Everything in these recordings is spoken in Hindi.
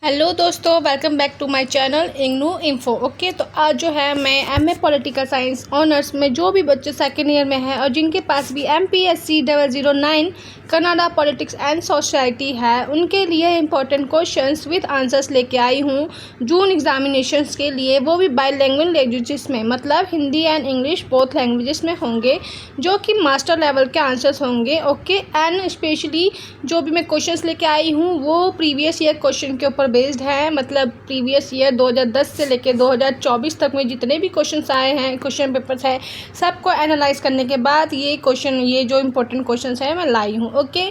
हेलो दोस्तों, welcome back to my channel इंगनू इन्फो। ओके, तो आज जो है मैं एमए पॉलिटिकल साइंस ऑनर्स में जो भी बच्चे सेकेंड ईयर में हैं और जिनके पास भी MPSC 009 Canada politics and society है उनके लिए इंपॉर्टेंट क्वेश्चंस विद आंसर्स लेके आई हूँ जून एग्जामिनेशंस के लिए, वो भी बाईलैंग्वेज लैंग्वेजेस में, मतलब Hindi and English both languages में होंगे, जो कि मास्टर लेवल के आंसर्स होंगे। ओके, एंड स्पेशली जो भी मैं क्वेश्चंस लेके आई हूँ वो प्रीवियस ईयर क्वेश्चन के ऊपर बेस्ड है। मतलब प्रीवियस ईयर 2010 से लेकर 2024 तक में जितने भी क्वेश्चंस आए हैं, क्वेश्चन पेपर्स है, सबको एनालाइज करने के बाद ये जो इम्पोर्टेंट क्वेश्चंस हैं मैं लाई हूँ। ओके,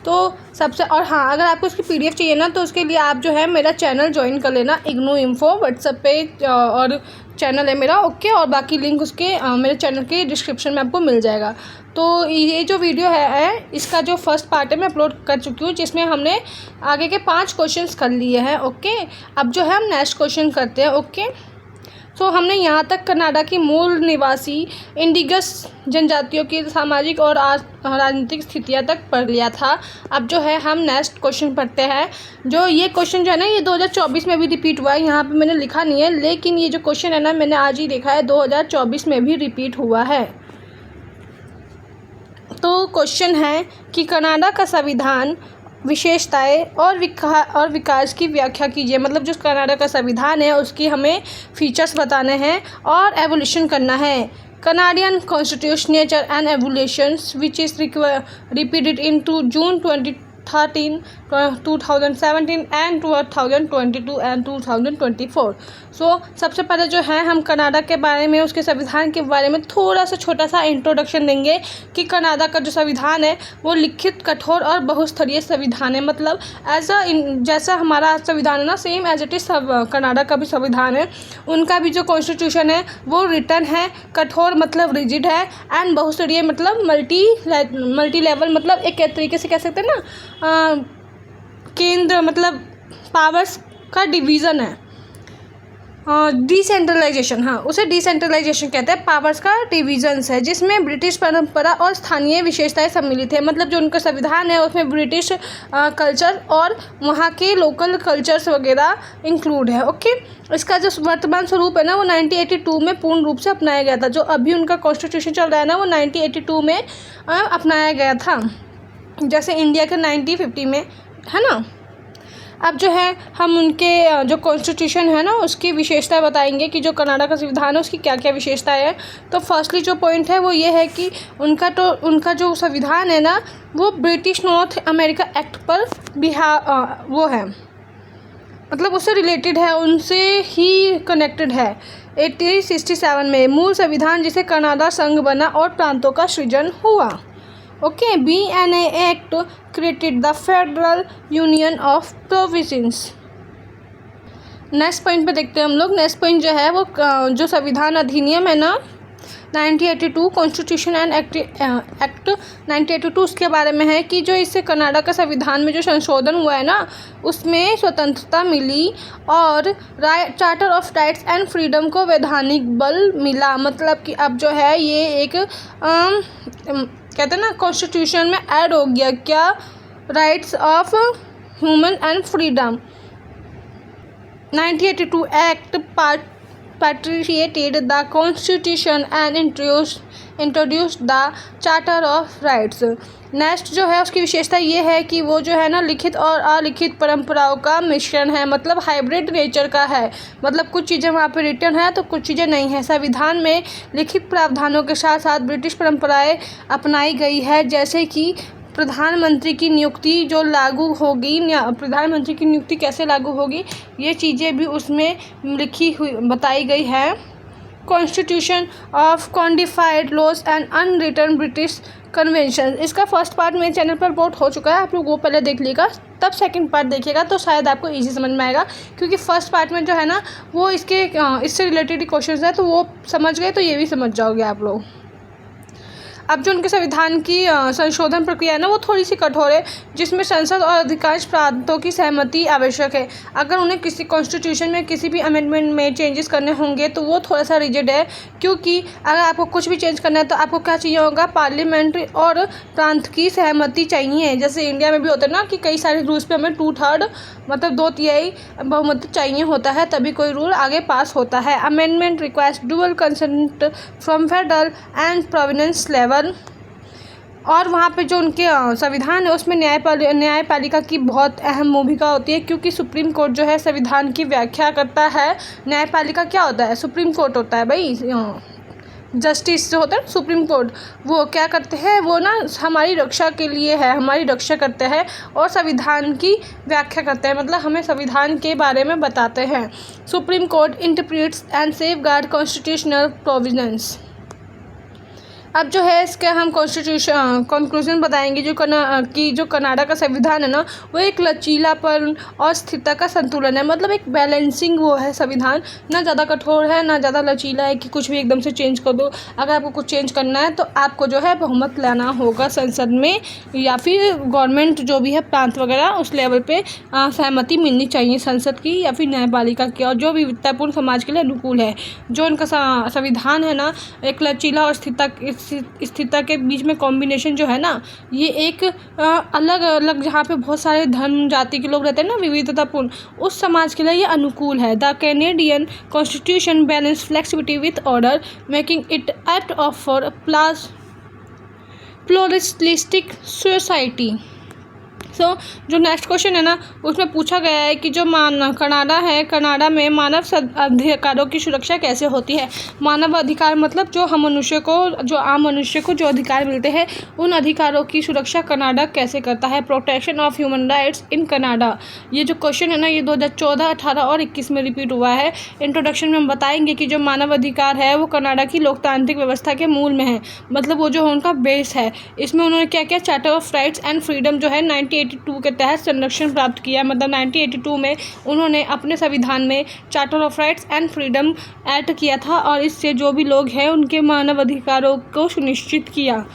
तो सबसे और हाँ, अगर आपको इसकी PDF चाहिए ना तो उसके लिए आप जो है मेरा चैनल ज्वाइन कर लेना, इग्नू इन्फो व्हाट्सएप पे और चैनल है मेरा। ओके, और बाकी लिंक उसके मेरे चैनल के डिस्क्रिप्शन में आपको मिल जाएगा। तो ये जो वीडियो है इसका जो फर्स्ट पार्ट है मैं अपलोड कर चुकी हूँ, जिसमें हमने आगे के 5 क्वेश्चंस कर लिए हैं। ओके, अब जो है हम नेक्स्ट क्वेश्चन करते हैं। ओके, तो हमने यहाँ तक कनाडा की मूल निवासी इंडिगस जनजातियों की सामाजिक और राजनीतिक स्थितियाँ तक पढ़ लिया था। अब जो है हम नेक्स्ट क्वेश्चन पढ़ते हैं। जो ये क्वेश्चन जो है ना ये 2024 में भी रिपीट हुआ है, यहाँ पे मैंने लिखा नहीं है, लेकिन ये जो क्वेश्चन है ना मैंने आज ही देखा है 2024 में भी रिपीट हुआ है। तो क्वेश्चन है कि कनाडा का संविधान विशेषताएं और विकास की व्याख्या कीजिए। मतलब जो कनाडा का संविधान है उसकी हमें फीचर्स बताने हैं और एवोल्यूशन करना है। Canadian constitution nature and evolutions which is repeated in June 2013, 2017 and 2022 and 2024। सो सबसे पहले जो है हम कनाडा के बारे में, उसके संविधान के बारे में थोड़ा सा छोटा सा इंट्रोडक्शन देंगे कि कनाडा का जो संविधान है वो लिखित, कठोर और बहुस्तरीय संविधान है। मतलब जैसा हमारा संविधान है ना, same as it is Canada का भी संविधान है। उनका भी जो कॉन्स्टिट्यूशन है वो रिटन है, कठोर मतलब रिजिड है, एंड बहुस्तरीय मतलब मल्टी लेवल, मतलब एक तरीके से कह सकते हैं ना केंद्र, मतलब पावर्स का डिवीज़न है। डिसेंट्रलाइजेशन, हाँ उसे डिसेंट्रलाइजेशन कहते हैं। पावर्स का डिवीजन्स है जिसमें ब्रिटिश परंपरा और स्थानीय विशेषताएं सम्मिलित है। मतलब जो उनका संविधान है उसमें ब्रिटिश कल्चर और वहाँ के लोकल कल्चर्स वगैरह इंक्लूड है। ओके, इसका जो वर्तमान स्वरूप है ना वो 1982 में पूर्ण रूप से अपनाया गया था। जो अभी उनका कॉन्स्टिट्यूशन चल रहा है ना वो 1982 में अपनाया गया था, जैसे इंडिया के 1950 में है ना। अब जो है हम उनके जो कॉन्स्टिट्यूशन है ना उसकी विशेषता बताएंगे कि जो कनाडा का संविधान है उसकी क्या क्या विशेषताएं है। तो फर्स्टली जो पॉइंट है वो ये है कि उनका जो संविधान है ना वो ब्रिटिश नॉर्थ अमेरिका एक्ट पर वो है, मतलब उससे रिलेटेड है, उनसे ही कनेक्टेड है। 1867 में मूल संविधान जिसे कनाडा संघ बना और प्रांतों का सृजन हुआ। Okay, BNA act created the federal union of provinces. Next point पे देखते हैं हम लोग। नेक्स्ट पॉइंट जो है वो जो संविधान अधिनियम है ना 1982 कॉन्स्टिट्यूशन एंड एक्ट 1982 उसके बारे में है कि जो इससे कनाडा का संविधान में जो संशोधन हुआ है ना उसमें स्वतंत्रता मिली और charter of rights and freedom को वैधानिक बल मिला। मतलब कि अब जो है ये एक कहते हैं ना कॉन्स्टिट्यूशन में ऐड हो गया, क्या, rights of human and freedom. 1982 act patriated the constitution and introduced the charter of rights। Next जो है उसकी विशेषता ये है कि वो जो है ना लिखित और अलिखित परंपराओं का मिश्रण है, मतलब हाइब्रिड नेचर का है। मतलब कुछ चीज़ें वहाँ पे रिटर्न है तो कुछ चीज़ें नहीं है। संविधान में लिखित प्रावधानों के साथ साथ ब्रिटिश परंपराएं अपनाई गई है, जैसे कि प्रधानमंत्री की नियुक्ति जो लागू होगी, प्रधानमंत्री की नियुक्ति कैसे लागू होगी ये चीज़ें भी उसमें लिखी हुई बताई गई है। Constitution of codified laws and unwritten British convention, इसका फर्स्ट पार्ट मेरे चैनल पर अपलोड हो चुका है, आप लोग वो पहले देख लीजिएगा, तब सेकंड पार्ट देखिएगा तो शायद आपको इजी समझ में आएगा। क्योंकि फर्स्ट पार्ट में जो है ना वो इससे रिलेटेड क्वेश्चन है, तो वो समझ गए तो ये भी समझ जाओगे आप लोग। अब जो उनके संविधान की संशोधन प्रक्रिया है ना, वो थोड़ी सी कठोर है, जिसमें संसद और अधिकांश प्रांतों की सहमति आवश्यक है। अगर उन्हें किसी कॉन्स्टिट्यूशन में किसी भी अमेंडमेंट में चेंजेस करने होंगे तो वो थोड़ा सा रिजिड है, क्योंकि अगर आपको कुछ भी चेंज करना है तो आपको क्या चाहिए होगा, पार्लियामेंट और प्रांत की सहमति चाहिए। जैसे इंडिया में भी होता है ना कि कई सारे रूल्स पे हमें 2/3 मतलब 2/3 बहुमत चाहिए होता है, तभी कोई रूल आगे पास होता है। Amendment requires dual consent from federal and province level. और वहाँ पे जो उनके संविधान है उसमें न्यायपालिका की बहुत अहम भूमिका होती है, क्योंकि सुप्रीम कोर्ट जो है संविधान की व्याख्या करता है। न्यायपालिका क्या होता है, सुप्रीम कोर्ट होता है भाई। जस्टिस जो होता है सुप्रीम कोर्ट, वो क्या करते हैं, वो ना हमारी रक्षा के लिए है, हमारी रक्षा करते हैं और संविधान की व्याख्या करते हैं, मतलब हमें संविधान के बारे में बताते हैं। Supreme court interprets and safeguard constitutional provisions. अब जो है इसके हम कंक्लूजन बताएंगे। जो कनाडा का संविधान है ना, वो एक लचीलापन और स्थिरता का संतुलन है, मतलब एक बैलेंसिंग वो है संविधान, ना ज़्यादा कठोर है ना ज़्यादा लचीला है कि कुछ भी एकदम से चेंज कर दो। अगर आपको कुछ चेंज करना है तो आपको जो है बहुमत लाना होगा संसद में, या फिर गवर्नमेंट जो भी है प्रांत वगैरह उस लेवल पे सहमति मिलनी चाहिए संसद की या फिर न्यायपालिका की, और जो विविधतापूर्ण समाज के लिए अनुकूल है। जो उनका संविधान है ना, एक लचीला और स्थिरता के बीच में कॉम्बिनेशन जो है ना, ये एक अलग अलग जहाँ पे बहुत सारे धर्म जाति के लोग रहते हैं ना, विविधतापूर्ण, उस समाज के लिए ये अनुकूल है। The Canadian constitution balance flexibility with order, making it apt of for pluralistic society. जो नेक्स्ट क्वेश्चन है ना, उसमें पूछा गया है कि जो कनाडा है, कनाडा में मानव अधिकारों की सुरक्षा कैसे होती है। मानव अधिकार मतलब जो आम मनुष्य को जो अधिकार मिलते हैं, उन अधिकारों की सुरक्षा कनाडा कैसे करता है। Protection of human rights in Canada, ये जो क्वेश्चन है ना, ये 2014, 18 और 21 में रिपीट हुआ है। इंट्रोडक्शन में हम बताएंगे कि जो मानव अधिकार है वो कनाडा की लोकतांत्रिक व्यवस्था के मूल में है, मतलब वो जो उनका बेस है। इसमें उन्होंने क्या किया, charter of rights and freedom जो है 1982 के तहत संरक्षण प्राप्त किया। मतलब 1982 में उन्होंने अपने संविधान में charter of rights and freedom add किया था, और इससे जो भी लोग हैं उनके मानव अधिकारों को सुनिश्चित किया।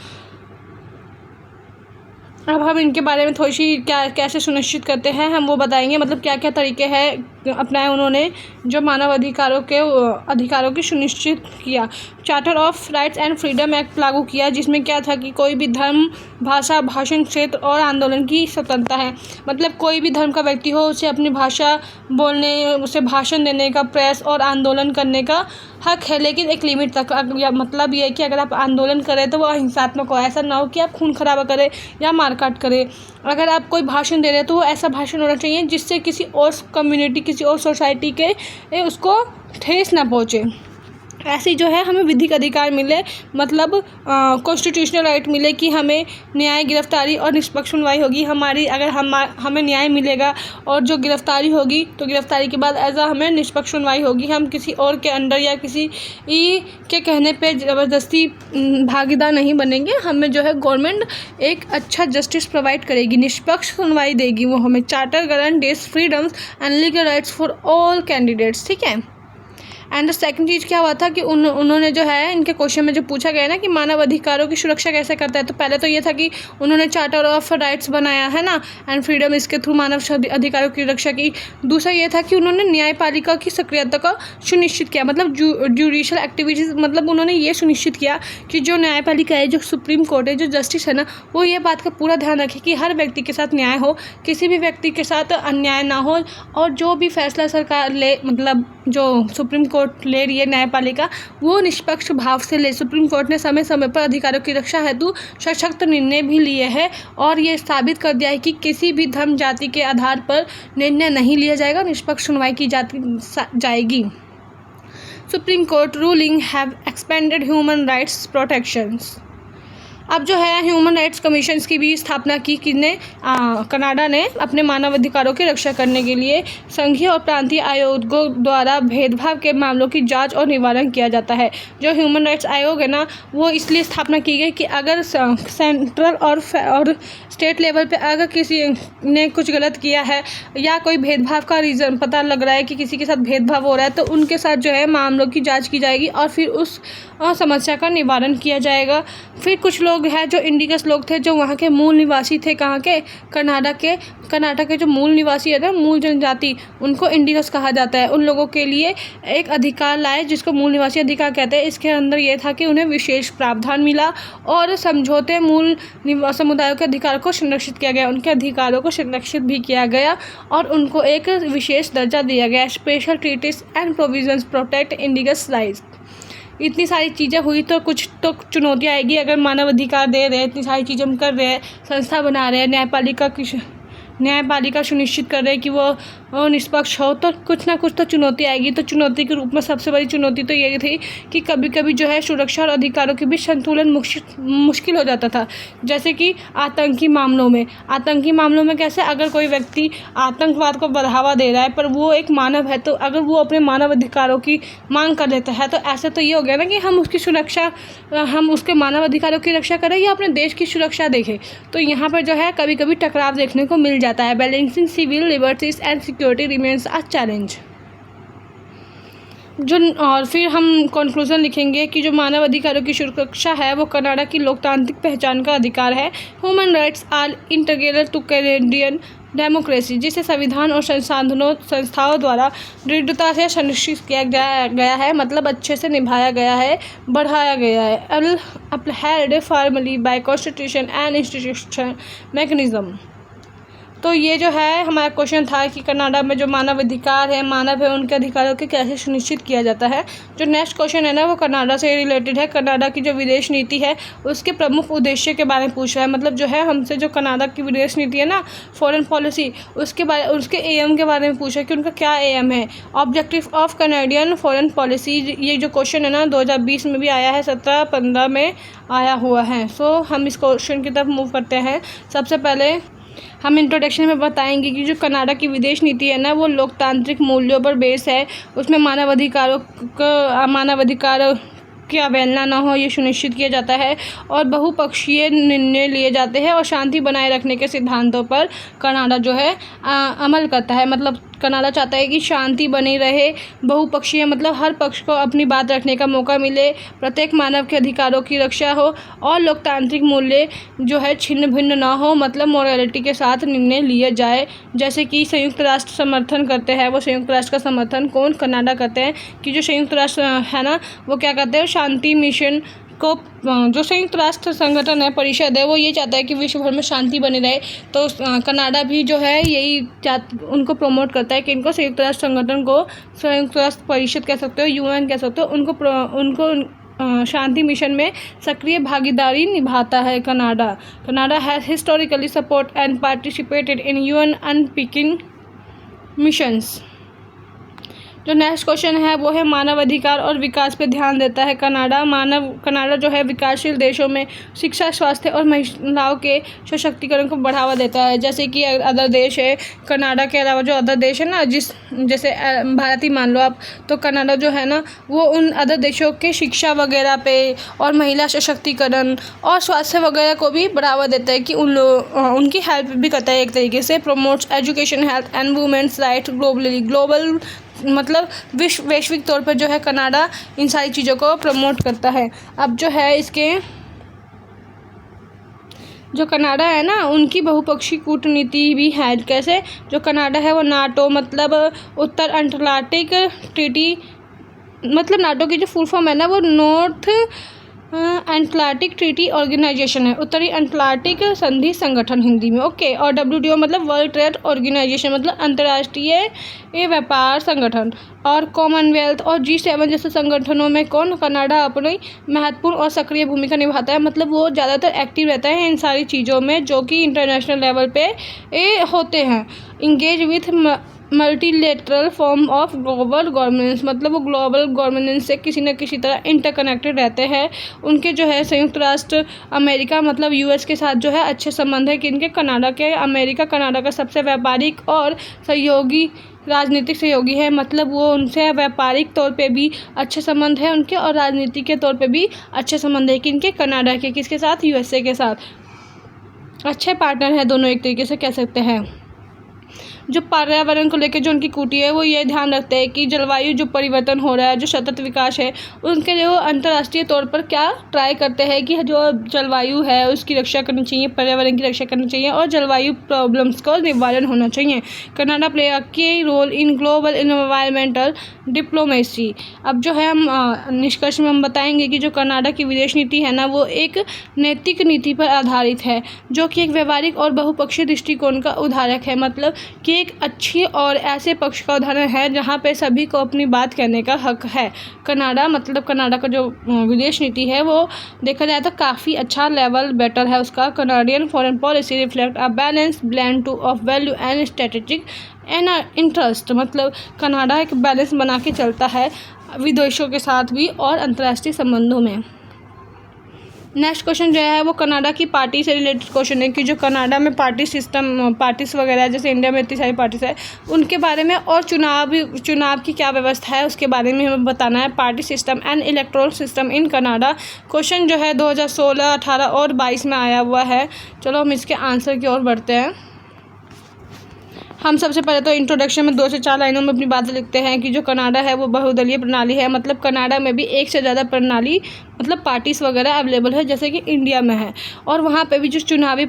अब हम इनके बारे में थोड़ी सी कैसे सुनिश्चित करते हैं हम वो बताएंगे, मतलब क्या क्या तरीके हैं अपनाए उन्होंने जो मानव अधिकारों की सुनिश्चित किया। Charter of rights and freedom act लागू किया, जिसमें क्या था कि कोई भी धर्म, भाषा, भाषण, क्षेत्र और आंदोलन की स्वतंत्रता है। मतलब कोई भी धर्म का व्यक्ति हो, उसे अपनी भाषा बोलने, उसे भाषण देने का, प्रेस और आंदोलन करने का हक है, लेकिन एक लिमिट तक। मतलब ये है कि अगर आप आंदोलन करें तो वो अहिंसात्मक हो, ऐसा ना हो कि आप खून खराबा करें या मारकाट करें। अगर आप कोई भाषण दे रहे हैं तो वो ऐसा भाषण होना चाहिए जिससे किसी और कम्युनिटी, किसी और सोसाइटी के उसको ठेस ना पहुँचे। ऐसी जो है हमें विधिक अधिकार मिले, मतलब कॉन्स्टिट्यूशनल राइट मिले कि हमें न्याय, गिरफ्तारी और निष्पक्ष सुनवाई होगी हमारी। अगर हमें न्याय मिलेगा और जो गिरफ्तारी होगी तो गिरफ्तारी के बाद हमें निष्पक्ष सुनवाई होगी। हम किसी और के अंडर या किसी के कहने पे ज़बरदस्ती भागीदार नहीं बनेंगे। हमें जो है गवर्नमेंट एक अच्छा जस्टिस प्रोवाइड करेगी, निष्पक्ष सुनवाई देगी वो हमें। Charter guarantees freedoms and legal rights for all candidates, ठीक है। एंड द सेकंड चीज़ क्या हुआ था कि उन्होंने जो है इनके क्वेश्चन में जो पूछा गया ना कि मानव अधिकारों की सुरक्षा कैसे करता है, तो पहले तो ये था कि उन्होंने चार्टर ऑफ राइट्स बनाया है ना एंड फ्रीडम, इसके थ्रू मानव अधिकारों की रक्षा की। दूसरा ये था कि उन्होंने न्यायपालिका की सक्रियता को सुनिश्चित किया, मतलब जुडिशल एक्टिविटीज़, मतलब उन्होंने ये सुनिश्चित किया कि जो न्यायपालिका है, जो सुप्रीम कोर्ट है, जो जस्टिस है ना, वो ये बात का पूरा ध्यान रखे कि हर व्यक्ति के साथ न्याय हो, किसी भी व्यक्ति के साथ अन्याय ना हो, और जो भी फैसला सरकार ले, मतलब जो सुप्रीम कोर्ट ले रही है न्यायपालिका, वो निष्पक्ष भाव से ले। सुप्रीम कोर्ट ने समय समय पर अधिकारों की रक्षा हेतु सशक्त निर्णय भी लिए हैं, और ये साबित कर दिया है कि किसी भी धर्म, जाति के आधार पर निर्णय नहीं लिया जाएगा, निष्पक्ष सुनवाई की जाएगी। Supreme court ruling have expanded human rights protections. अब जो है ह्यूमन राइट्स कमीशंस की भी स्थापना की किसने, कनाडा ने अपने मानव अधिकारों की रक्षा करने के लिए। संघीय और प्रांतीय आयोगों द्वारा भेदभाव के मामलों की जांच और निवारण किया जाता है। जो ह्यूमन राइट्स आयोग है ना, वो इसलिए स्थापना की गई कि अगर सेंट्रल और स्टेट लेवल पे अगर किसी ने कुछ गलत किया है या कोई भेदभाव का रीज़न पता लग रहा है कि किसी के साथ भेदभाव हो रहा है, तो उनके साथ जो है मामलों की जांच की जाएगी और फिर उस समस्या का निवारण किया जाएगा। फिर कुछ लोग हैं जो इंडिगस लोग थे, जो वहाँ के मूल निवासी थे, कहाँ के, कर्नाटक के जो मूल निवासी है ना, मूल जनजाति, उनको इंडिगस कहा जाता है। उन लोगों के लिए एक अधिकार लाए जिसको मूल निवासी अधिकार कहते हैं। इसके अंदर ये था कि उन्हें विशेष प्रावधान मिला और समझौते मूल समुदायों के अधिकार को संरक्षित किया गया, उनके अधिकारों को संरक्षित भी किया गया और उनको एक विशेष दर्जा दिया गया। Special treaties and provisions protect indigenous rights. इतनी सारी चीज़ें हुई तो कुछ तो चुनौतियाँ आएगी। अगर मानव अधिकार दे रहे हैं, इतनी सारी चीज़ें हम कर रहे हैं, संस्था बना रहे हैं, न्यायपालिका सुनिश्चित कर रहे हैं कि वो निष्पक्ष हो, तो कुछ ना कुछ तो चुनौती आएगी। तो चुनौती के रूप में सबसे बड़ी चुनौती तो ये थी कि कभी कभी जो है सुरक्षा और अधिकारों के बीच संतुलन मुश्किल हो जाता था। जैसे कि आतंकी मामलों में कैसे, अगर कोई व्यक्ति आतंकवाद को बढ़ावा दे रहा है पर वो एक मानव है, तो अगर वो अपने मानव अधिकारों की मांग कर लेता है, तो ऐसे तो ये हो गया ना कि हम उसके मानव अधिकारों की रक्षा करें या अपने देश की सुरक्षा देखें। तो यहाँ पर जो है कभी कभी टकराव देखने को मिल जाता है। Balancing civil liberties and security remains a challenge. और फिर हम कंक्लूजन लिखेंगे कि जो मानव अधिकारों की सुरक्षा है वो कनाडा की लोकतांत्रिक पहचान का अधिकार है। Human rights are integral to Canadian democracy, जिसे संविधान और संस्थाओं द्वारा दृढ़ता से सुनिश्चित किया गया है, मतलब अच्छे से निभाया गया है, बढ़ाया गया है। Upheld formally bye constitution and institution mechanism. तो ये जो है हमारा क्वेश्चन था कि कनाडा में जो मानव अधिकार है, उनके अधिकारों के कैसे सुनिश्चित किया जाता है। जो नेक्स्ट क्वेश्चन है ना, वो कनाडा से रिलेटेड है। कनाडा की जो विदेश नीति है उसके प्रमुख उद्देश्य के बारे में पूछ रहा है। मतलब जो है हमसे जो कनाडा की विदेश नीति है ना, फॉरेन पॉलिसी, उसके एम के बारे में पूछा कि उनका क्या एम है। Objective of Canadian foreign policy, ये जो क्वेश्चन है ना 2020 में भी आया है, 17-15 में आया हुआ है। सो हम इस क्वेश्चन की तरफ मूव करते हैं। सबसे पहले हम इंट्रोडक्शन में बताएंगे कि जो कनाडा की विदेश नीति है ना, वो लोकतांत्रिक मूल्यों पर बेस है। उसमें मानव अधिकार की अवहेलना न हो, ये सुनिश्चित किया जाता है और बहुपक्षीय निर्णय लिए जाते हैं और शांति बनाए रखने के सिद्धांतों पर कनाडा जो है अमल करता है। मतलब कनाडा चाहता है कि शांति बनी रहे, बहुपक्षीय मतलब हर पक्ष को अपनी बात रखने का मौका मिले, प्रत्येक मानव के अधिकारों की रक्षा हो और लोकतांत्रिक मूल्य जो है छिन्न भिन्न ना हो, मतलब मोरालिटी के साथ निर्णय लिए जाए। जैसे कि संयुक्त राष्ट्र समर्थन करते हैं, वो संयुक्त राष्ट्र का समर्थन कौन, कनाडा करते हैं कि जो संयुक्त राष्ट्र है ना, वो क्या करते हैं, शांति मिशन को, जो संयुक्त राष्ट्र संगठन है, परिषद है, वो ये चाहता है कि विश्व भर में शांति बनी रहे। तो कनाडा भी जो है यही उनको प्रमोट करता है कि इनको संयुक्त राष्ट्र संगठन को, संयुक्त राष्ट्र परिषद कह सकते हो, यूएन कह सकते हो, उनको शांति मिशन में सक्रिय भागीदारी निभाता है। Canada has historically support and participated in UN and peeking missions. जो नेक्स्ट क्वेश्चन है वो है मानव अधिकार और विकास पे ध्यान देता है कनाडा जो है विकासशील देशों में शिक्षा, स्वास्थ्य और महिलाओं के सशक्तिकरण को बढ़ावा देता है। जैसे कि अदर देश है, कनाडा के अलावा जो अदर देश है ना, जैसे भारत ही मान लो आप, तो कनाडा जो है ना वो उन अदर देशों के शिक्षा वगैरह पे और महिला सशक्तिकरण और स्वास्थ्य वगैरह को भी बढ़ावा देता है कि उनकी हेल्प भी करता है। एक तरीके से promotes education, health and women's right global मतलब वैश्विक तौर पर जो है कनाडा इन सारी चीज़ों को प्रमोट करता है। अब जो है इसके जो कनाडा है ना, उनकी बहुपक्षीय कूटनीति भी है। कैसे, जो कनाडा है वो नाटो मतलब उत्तर अटलांटिक ट्रीटी, मतलब नाटो की जो फुल फॉर्म है ना वो नॉर्थ अटलांटिक ट्रीटी ऑर्गेनाइजेशन है, उत्तरी अटलांटिक संधि संगठन हिंदी में, ओके। और WTO मतलब वर्ल्ड ट्रेड ऑर्गेनाइजेशन मतलब अंतर्राष्ट्रीय व्यापार संगठन। और कॉमनवेल्थ और G7 जैसे संगठनों में कनाडा अपनी महत्वपूर्ण और सक्रिय भूमिका निभाता है। मतलब वो ज़्यादातर एक्टिव रहता है इन सारी चीज़ों में जो कि इंटरनेशनल लेवल पे होते हैं। Engage with multilateral form of global governance, मतलब वो ग्लोबल गवर्नेंस से किसी न किसी तरह इंटरकनेक्टेड रहते हैं। उनके जो है संयुक्त राष्ट्र अमेरिका मतलब यूएस के साथ जो है अच्छे संबंध है। किनके? कनाडा के। अमेरिका कनाडा का सबसे व्यापारिक और सहयोगी राजनीतिक सहयोगी है, मतलब वो उनसे व्यापारिक तौर पे भी अच्छे संबंध है उनके, और राजनीतिक के तौर पे भी अच्छे संबंध है। किनके? कनाडा के। किसके साथ? यूएसए के साथ। अच्छे पार्टनर है दोनों, एक तरीके से कह सकते हैं। जो पर्यावरण को लेकर जो उनकी कूटी है वो ये ध्यान रखते हैं कि जलवायु जो परिवर्तन हो रहा है, जो सतत विकास है, उनके लिए वो अंतर्राष्ट्रीय तौर पर क्या ट्राई करते हैं कि जो जलवायु है उसकी रक्षा करनी चाहिए, पर्यावरण की रक्षा करनी चाहिए और जलवायु प्रॉब्लम्स का निवारण होना चाहिए। Canada play a key role in global environmental diplomacy. अब जो है हम निष्कर्ष में हम बताएंगे कि जो कनाडा की विदेश नीति है ना, वो एक नैतिक नीति पर आधारित है, जो कि एक व्यवहारिक और बहुपक्षीय दृष्टिकोण का उदाहरक है, मतलब कि एक अच्छी और ऐसे पक्ष का उदाहरण है जहाँ पे सभी को अपनी बात कहने का हक है। कनाडा मतलब कनाडा का जो विदेश नीति है वो देखा जाए तो काफ़ी अच्छा लेवल बेटर है उसका। Canadian foreign policy reflect a balance blend two of value and strategic and interest, मतलब कनाडा एक बैलेंस बना के चलता है विदेशों के साथ भी और अंतर्राष्ट्रीय संबंधों में। नेक्स्ट क्वेश्चन जो है वो कनाडा की पार्टी से रिलेटेड क्वेश्चन है कि जो कनाडा में पार्टी सिस्टम पार्टीज वगैरह जैसे इंडिया में इतनी सारी पार्टीज है उनके बारे में, और चुनाव की क्या व्यवस्था है उसके बारे में हमें बताना है। Party system and electoral system in Canada, question जो है 2016, 18 और 22 में आया हुआ है। चलो हम इसके आंसर की ओर बढ़ते हैं। हम सबसे पहले तो इंट्रोडक्शन में 2 से 4 लाइनों में अपनी बातें लिखते हैं कि जो कनाडा है वो बहुदलीय प्रणाली है, मतलब कनाडा में भी एक से ज़्यादा प्रणाली मतलब पार्टीज वगैरह अवेलेबल है जैसे कि इंडिया में है। और वहाँ पे भी जो चुनावी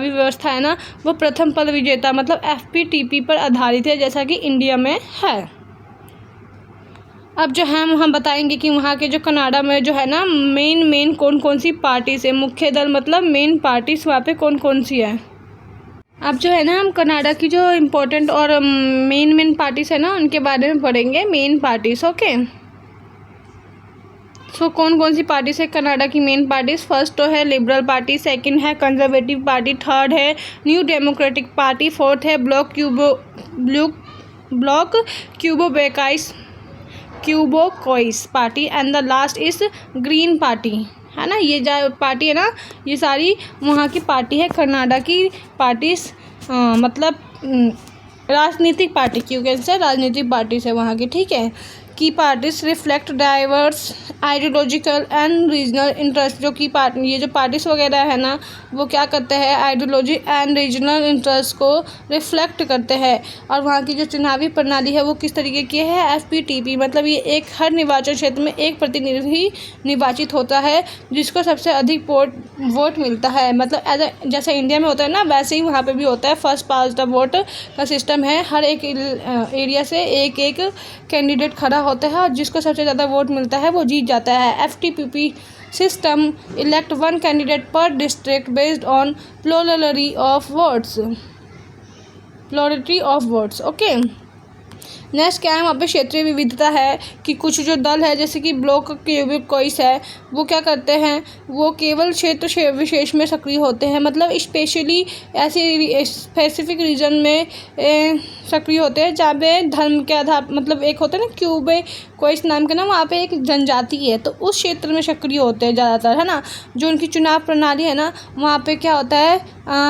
व्यवस्था है ना वो प्रथम पद विजेता मतलब FPTP पर आधारित है जैसा कि इंडिया में है। अब जो है हम बताएंगे कि वहाँ के जो कनाडा में जो है ना मेन कौन सी पार्टीज है, मुख्य दल मतलब मेन पार्टीज वहाँ पे कौन सी है। अब जो है ना हम कनाडा की जो इम्पोर्टेंट और मेन पार्टीज है ना उनके बारे में पढ़ेंगे, मेन पार्टीज। ओके, सो कौन सी पार्टीज है कनाडा की मेन पार्टीज। फर्स्ट तो है लिबरल पार्टी, सेकंड है कंजर्वेटिव पार्टी, थर्ड है न्यू डेमोक्रेटिक पार्टी, फोर्थ है Bloc Quebecois Party and the last is Green Party, है ना। ये जो पार्टी है ना ये सारी वहाँ की पार्टी है कनाडा की पार्टीज, मतलब राजनीतिक पार्टी, क्योंकि से राजनीतिक पार्टी है वहाँ की, ठीक है। की parties reflect diverse ideological and regional interest, जो की ये जो पार्टीज वगैरह है ना वो क्या करते हैं, आइडियोलॉजी एंड रीजनल इंटरेस्ट को रिफ्लेक्ट करते हैं। और वहाँ की जो चुनावी प्रणाली है वो किस तरीके की है, FPTP, मतलब ये एक हर निर्वाचन क्षेत्र में एक प्रतिनिधि निर्वाचित होता है जिसको सबसे अधिक वोट मिलता है, मतलब जैसे इंडिया में होता है ना वैसे ही वहाँ पर भी होता है। फर्स्ट पास द वोट का सिस्टम है, हर एक एरिया से एक कैंडिडेट खड़ा होता है और जिसको सबसे ज़्यादा वोट मिलता है वो जीत जाता है। FPTP सिस्टम इलेक्ट 1 कैंडिडेट पर district based on plurality of votes. Okay, next क्या है, वहाँ पे क्षेत्रीय विविधता है कि कुछ जो दल है जैसे कि ब्लॉक क्यूबोकोइस है वो क्या करते हैं, वो केवल क्षेत्र विशेष में सक्रिय होते हैं, मतलब स्पेशली ऐसे स्पेसिफिक रीजन में सक्रिय होते हैं जहाँ पे धर्म के आधार, मतलब एक होता है ना क्यूबोकोइस नाम के ना, वहाँ पे एक जनजाति है तो उस क्षेत्र में सक्रिय होते हैं ज़्यादातर, है ना। जो उनकी चुनाव प्रणाली है ना वहाँ पे क्या होता है,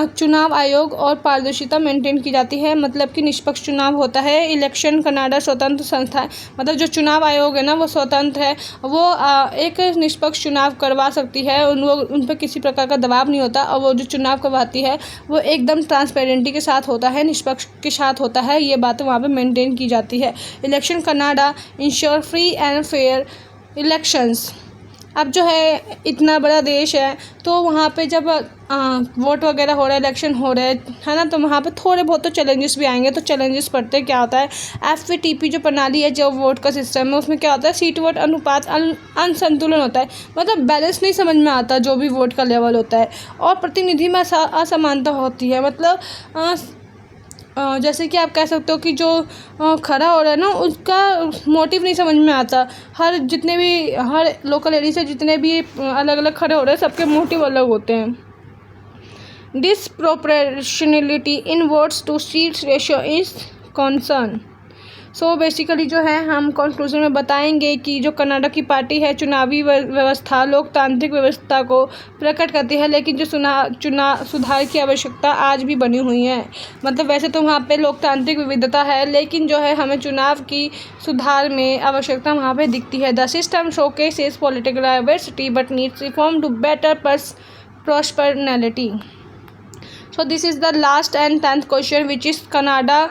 चुनाव आयोग और पारदर्शिता मेंटेन की जाती है, मतलब कि निष्पक्ष चुनाव होता है। इलेक्शन कनाडा स्वतंत्र संस्था है, मतलब जो चुनाव आयोग है ना वो स्वतंत्र है, वो एक निष्पक्ष चुनाव करवा सकती है, उन पर किसी प्रकार का दबाव नहीं होता, और वो जो चुनाव करवाती है वो एकदम ट्रांसपेरेंटी के साथ होता है, निष्पक्ष के साथ होता है, ये बातें वहाँ पे मेंटेन की जाती है। Election Canada ensure free and fair elections. अब जो है इतना बड़ा देश है तो वहाँ पे जब वोट वगैरह हो रहा है, इलेक्शन हो रहा है ना, तो वहाँ पे थोड़े बहुत तो चैलेंजेस भी आएंगे। तो चैलेंजेस पढ़ते क्या होता है, FPTP जो प्रणाली है, जो वोट का सिस्टम है, उसमें क्या होता है, सीट वोट अनुपात असंतुलन होता है, मतलब बैलेंस नहीं समझ में आता जो भी वोट का लेवल होता है, और प्रतिनिधि में असमानता होती है, मतलब जैसे कि आप कह सकते हो कि जो खड़ा हो रहा है ना उसका मोटिव नहीं समझ में आता। हर लोकल एरिया से जितने भी अलग अलग खड़े हो रहे हैं सबके मोटिव अलग होते हैं। Disproportionality in votes to seats ratio is concern. So basically जो है हम कंक्लूजन में बताएंगे कि जो कनाडा की पार्टी है चुनावी व्यवस्था लोकतांत्रिक व्यवस्था को प्रकट करती है, लेकिन जो सुधार की आवश्यकता आज भी बनी हुई है। मतलब वैसे तो वहाँ पे लोकतांत्रिक विविधता है, लेकिन जो है हमें चुनाव की सुधार में आवश्यकता वहाँ पे दिखती है। The system showcases political diversity but needs reform to better prosperity. So this is the last and 10th question which is Canada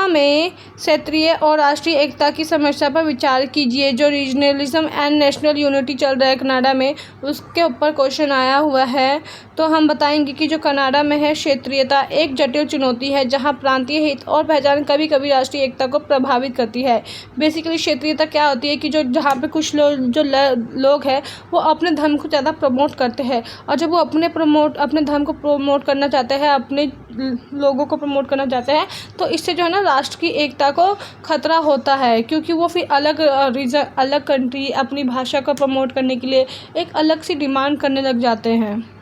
में क्षेत्रीय और राष्ट्रीय एकता की समस्या पर विचार कीजिए। जो रीजनलिज्म एंड नेशनल यूनिटी चल रहा है कनाडा में, उसके ऊपर क्वेश्चन आया हुआ है। तो हम बताएंगे कि जो कनाडा में है क्षेत्रीयता एक जटिल चुनौती है जहां प्रांतीय हित और पहचान कभी कभी राष्ट्रीय एकता को प्रभावित करती है। बेसिकली क्षेत्रीयता क्या होती है कि जो जहाँ पे कुछ लोग हैं वो अपने धर्म को ज़्यादा प्रमोट करते हैं, और जब वो अपने धर्म को प्रमोट करना चाहते हैं, अपने लोगों को प्रमोट करना चाहते हैं, तो इससे जो है ना राष्ट्र की एकता को खतरा होता है, क्योंकि वो फिर अलग कंट्री अपनी भाषा को प्रमोट करने के लिए एक अलग सी डिमांड करने लग जाते हैं।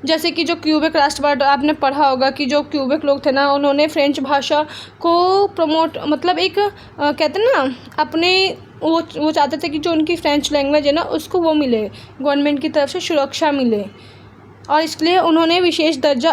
जैसे कि जो क्यूबेक राष्ट्रवाद आपने पढ़ा होगा कि जो क्यूबेक लोग थे ना, उन्होंने फ्रेंच भाषा को प्रमोट मतलब एक कहते हैं ना अपने वो चाहते थे कि जो उनकी फ्रेंच लैंग्वेज है ना उसको वो मिले, गवर्नमेंट की तरफ से सुरक्षा मिले, और इसलिए उन्होंने विशेष दर्जा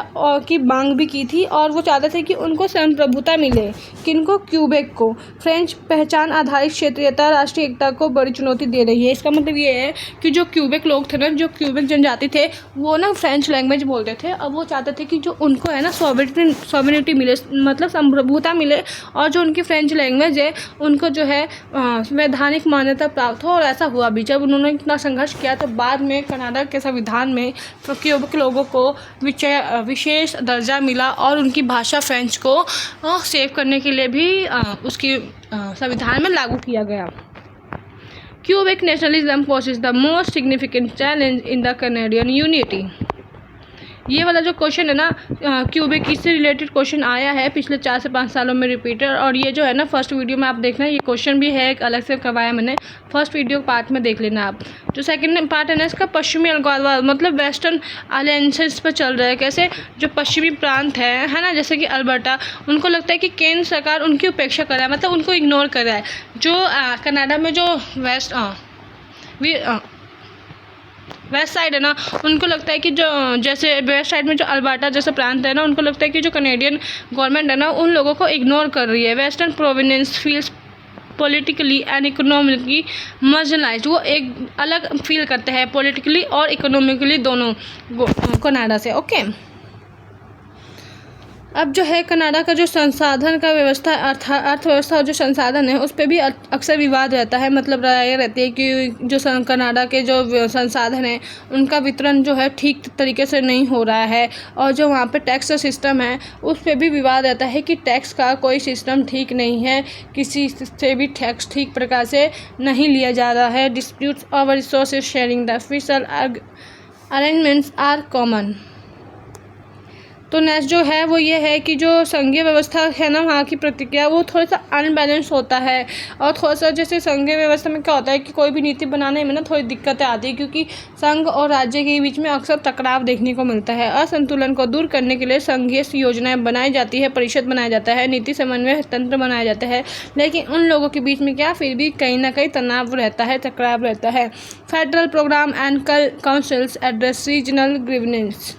की मांग भी की थी, और वो चाहते थे कि उनको संप्रभुता मिले। किनको? क्यूबेक को। फ्रेंच पहचान आधारित क्षेत्रीयता राष्ट्रीय एकता को बड़ी चुनौती दे रही है। इसका मतलब ये है कि जो क्यूबेक लोग थे ना, जो क्यूबेक जनजाति थे, वो ना फ्रेंच लैंग्वेज बोलते थे, और वो चाहते थे कि जो उनको है ना सॉवरेनिटी मिले, मतलब संप्रभुता मिले, और जो उनकी फ्रेंच लैंग्वेज है उनको जो है वैधानिक मान्यता प्राप्त हो। और ऐसा हुआ भी। जब उन्होंने इतना संघर्ष किया तो बाद में कनाडा के संविधान में क्यूबेक लोगों को विशेष दर्जा मिला, और उनकी भाषा फ्रेंच को सेव करने के लिए भी उसकी संविधान में लागू किया गया। Quebec nationalism poses the most significant challenge in the Canadian unity. ये वाला जो क्वेश्चन है ना, क्यूबेक से रिलेटेड क्वेश्चन आया है पिछले 4 से 5 सालों में रिपीटेड, और ये जो है ना फर्स्ट वीडियो में आप देखना, ये क्वेश्चन भी है एक अलग से करवाया मैंने, फर्स्ट वीडियो पार्ट में देख लेना आप। जो सेकंड पार्ट है ना इसका पश्चिमी अलगाववाद मतलब वेस्टर्न अलायंसेस पर चल रहा है। कैसे? जो पश्चिमी प्रांत है ना, जैसे कि अल्बर्टा, उनको लगता है कि केंद्र सरकार उनकी उपेक्षा कर रहा है, मतलब उनको इग्नोर कर रहा है। जो कनाडा में जो वेस्ट साइड है ना, उनको लगता है कि जो जैसे वेस्ट साइड में जो अल्बर्टा जैसा प्रांत है ना, उनको लगता है कि जो कनेडियन गवर्नमेंट है ना उन लोगों को इग्नोर कर रही है। Western province feels politically and economically marginalised. वो एक अलग फील करते हैं पॉलिटिकली और इकोनॉमिकली दोनों कनाडा से। ओके, अब जो है कनाडा का जो संसाधन का व्यवस्था अर्थव्यवस्था और जो संसाधन है उस पर भी अक्सर विवाद रहता है। मतलब राय रहती है कि जो कनाडा के जो संसाधन है उनका वितरण जो है ठीक तरीके से नहीं हो रहा है, और जो वहाँ पे टैक्स सिस्टम है उस पर भी विवाद रहता है कि टैक्स का कोई सिस्टम ठीक नहीं है, किसी से भी टैक्स ठीक प्रकार से नहीं लिया जा रहा है। Disputes over resources sharing the official arrangements are common. तो नेक्स्ट जो है वो ये है कि जो संघीय व्यवस्था है ना, वहाँ की प्रतिक्रिया वो थोड़ा सा अनबैलेंस होता है, और थोड़ा सा जैसे संघीय व्यवस्था में क्या होता है कि कोई भी नीति बनाने में ना थोड़ी दिक्कतें आती है, क्योंकि संघ और राज्य के बीच में अक्सर टकराव देखने को मिलता है। असंतुलन को दूर करने के लिए संघीय योजनाएं बनाई जाती है, परिषद बनाया जाता है, नीति समन्वय तंत्र बनाया जाता है, लेकिन उन लोगों के बीच में क्या फिर भी कहीं ना कहीं तनाव रहता है, टकराव रहता है। Federal program and councils address regional grievance.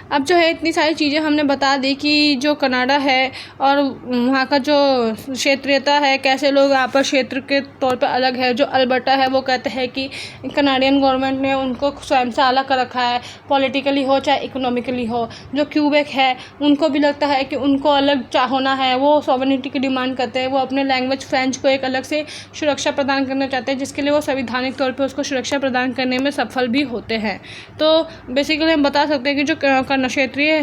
अब जो है इतनी सारी चीज़ें हमने बता दी कि जो कनाडा है और वहाँ का जो क्षेत्रीयता है, कैसे लोग आपस क्षेत्र के तौर पर अलग है। जो अल्बर्टा है वो कहते हैं कि कनाडियन गवर्नमेंट ने उनको स्वयं से अलग कर रखा है, पॉलिटिकली हो चाहे इकोनॉमिकली हो। जो क्यूबेक है उनको भी लगता है कि उनको अलग होना है, वो सॉवरेनिटी की डिमांड करते हैं, वो अपने लैंग्वेज फ्रेंच को एक अलग से सुरक्षा प्रदान करना चाहते हैं, जिसके लिए वो संवैधानिक तौर पर उसको सुरक्षा प्रदान करने में सफल भी होते हैं। तो बेसिकली हम बता सकते हैं कि जो क्षेत्रीय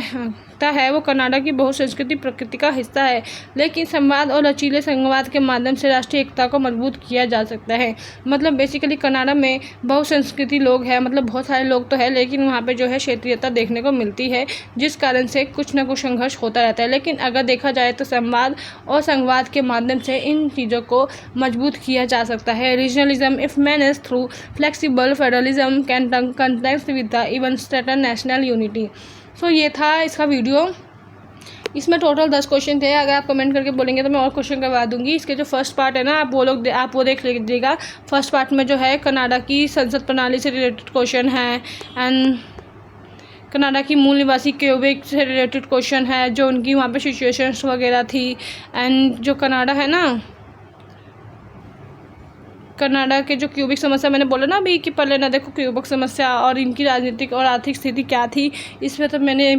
दिखता है वो कनाडा की बहुसंस्कृति प्रकृति का हिस्सा है, लेकिन संवाद और लचीले संवाद के माध्यम से राष्ट्रीय एकता को मजबूत किया जा सकता है। मतलब बेसिकली कनाडा में बहुसंस्कृति लोग हैं, मतलब बहुत सारे लोग तो है, लेकिन वहाँ पे जो है क्षेत्रीयता देखने को मिलती है, जिस कारण से कुछ ना कुछ संघर्ष होता रहता है। लेकिन अगर देखा जाए तो संवाद और संवाद के माध्यम से इन चीज़ों को मजबूत किया जा सकता है। Regionalism if manage through flexible federalism can contact with the even स्टेटन नेशनल यूनिटी। सो ये था इसका वीडियो। इसमें टोटल 10 क्वेश्चन थे। अगर आप कमेंट करके बोलेंगे तो मैं और क्वेश्चन करवा दूंगी। इसके जो फर्स्ट पार्ट है ना, आप वो देख लीजिएगा। फर्स्ट पार्ट में जो है कनाडा की संसद प्रणाली से रिलेटेड क्वेश्चन है, एंड कनाडा की मूल निवासी क्यूबेक से रिलेटेड क्वेश्चन है, जो उनकी वहाँ पे सिचुएशंस वगैरह थी। एंड जो कनाडा है ना, कनाडा के जो क्यूबिक समस्या मैंने बोला ना अभी कि पहले ना देखो क्यूबिक समस्या और इनकी राजनीतिक और आर्थिक स्थिति क्या थी, इसमें तो मैंने ये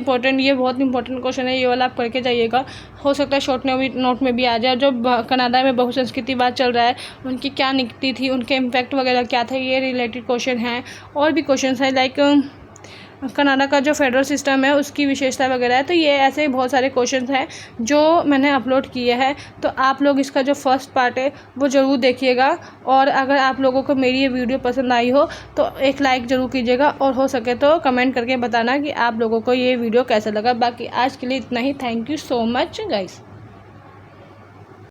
बहुत इंपॉर्टेंट क्वेश्चन है, ये वाला आप करके जाइएगा। हो सकता है शॉर्ट नोट में भी आ जाए। जो कनाडा में बहुसंस्कृति बात चल रहा है, उनकी क्या नीति थी, उनके इम्पैक्ट वगैरह क्या था, ये रिलेटेड क्वेश्चन हैं। और भी क्वेश्चन है लाइक कनाडा का जो फेडरल सिस्टम है उसकी विशेषता वगैरह है। तो ये ऐसे बहुत सारे क्वेश्चंस हैं जो मैंने अपलोड किए हैं। तो आप लोग इसका जो फर्स्ट पार्ट है वो ज़रूर देखिएगा। और अगर आप लोगों को मेरी ये वीडियो पसंद आई हो तो एक लाइक ज़रूर कीजिएगा, और हो सके तो कमेंट करके बताना कि आप लोगों को ये वीडियो कैसा लगा। बाकी आज के लिए इतना ही। Thank you so much guys.